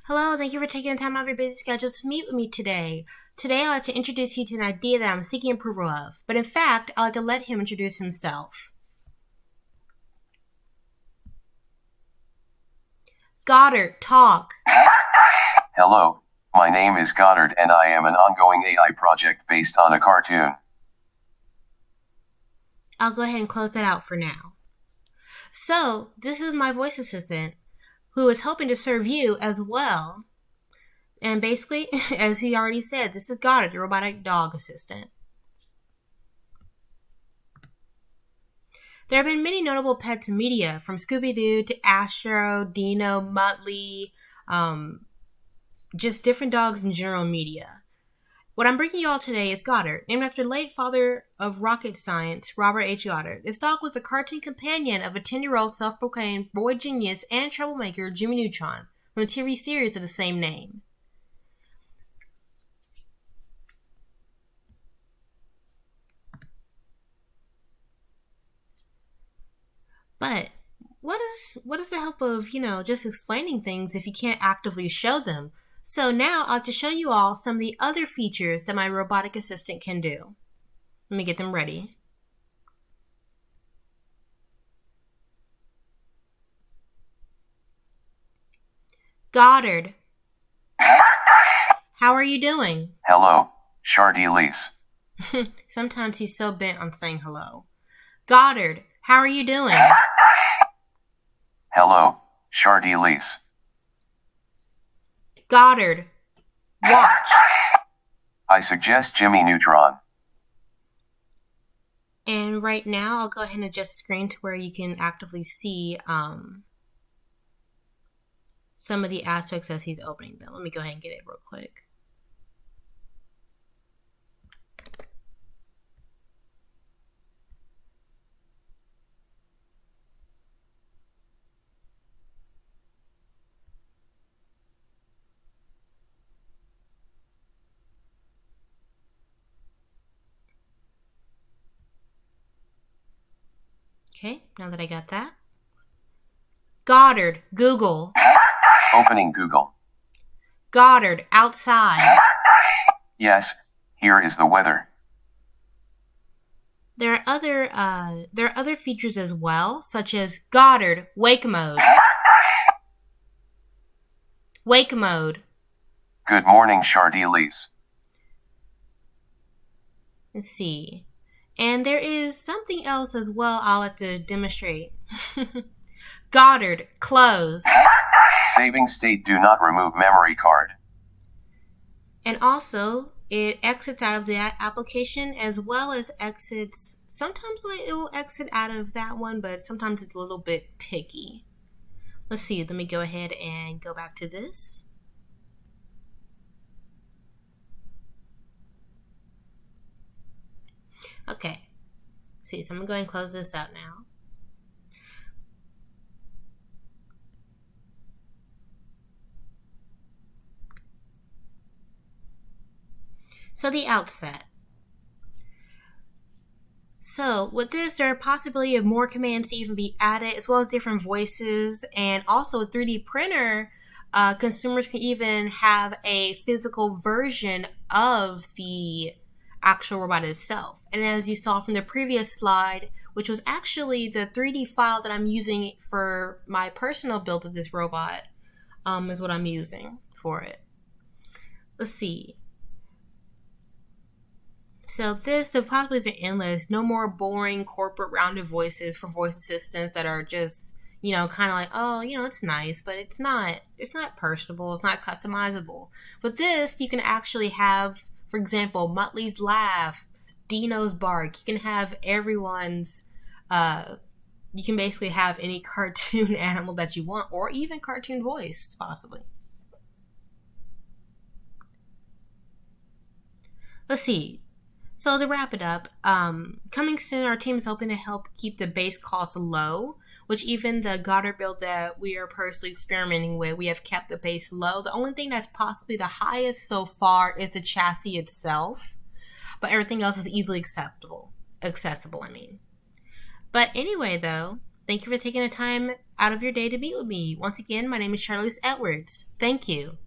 Hello, thank you for taking the time out of your busy schedule to meet with me today. Today, I'd like to introduce you to an idea that I'm seeking approval of, but in fact, I'd like to let him introduce himself. Goddard, talk. Hello, my name is Goddard and I am an ongoing AI project based on a cartoon. I'll go ahead and close that out for now. So, this is my voice assistant, who is hoping to serve you as well. And basically, as he already said, this is Goddard, the robotic dog assistant. There have been many notable pets in media, from Scooby-Doo to Astro, Dino, Muttley, just different dogs in general media. What I'm bringing you all today is Goddard, named after the late father of rocket science, Robert H. Goddard. This dog was the cartoon companion of a 10-year-old self-proclaimed boy genius and troublemaker Jimmy Neutron, from the TV series of the same name. But what is the help of, just explaining things if you can't actively show them? So now I'd like to show you all some of the other features that my robotic assistant can do. Let me get them ready. Goddard, how are you doing? Hello, Charde'lyce. Sometimes he's so bent on saying hello. Goddard, how are you doing? Hello, Charde'lyce. Goddard, watch. I suggest Jimmy Neutron. And right now, I'll go ahead and adjust the screen to where you can actively see some of the aspects as he's opening them. Let me go ahead and get it real quick. Okay, now that I got that. Goddard, Google. Opening Google. Goddard, outside. Yes, here is the weather. There are other features as well, such as Goddard, wake mode. Wake mode. Good morning, Charde'lyce. Let's see. And there is something else as well I'll have to demonstrate. Goddard, close. Saving state, do not remove memory card. And also, it exits out of that application as well as exits. Sometimes it will exit out of that one, but sometimes it's a little bit picky. Let's see. Let me go ahead and go back to this. Okay. See, so I'm going to go ahead and close this out now. So the outset. So with this, there are possibility of more commands to even be added, as well as different voices, and also a 3D printer. Consumers can even have a physical version of the actual robot itself. And as you saw from the previous slide, which was actually the 3D file that I'm using for my personal build of this robot, is what I'm using for it. Let's see. So the possibilities are endless. No more boring corporate rounded voices for voice assistants that are just, kind of like, oh, it's nice, but it's not personable. It's not customizable. With this, you can actually have, for example, Muttley's laugh, Dino's bark. You can have everyone's, you can basically have any cartoon animal that you want, or even cartoon voice, possibly. Let's see. So to wrap it up, coming soon, our team is hoping to help keep the base costs low, which even the Goddard build that we are personally experimenting with, we have kept the base low. The only thing that's possibly the highest so far is the chassis itself, but everything else is easily accessible. But anyway, though, Thank you for taking the time out of your day to meet with me. Once again, my name is Charde'lyce Edwards. Thank you.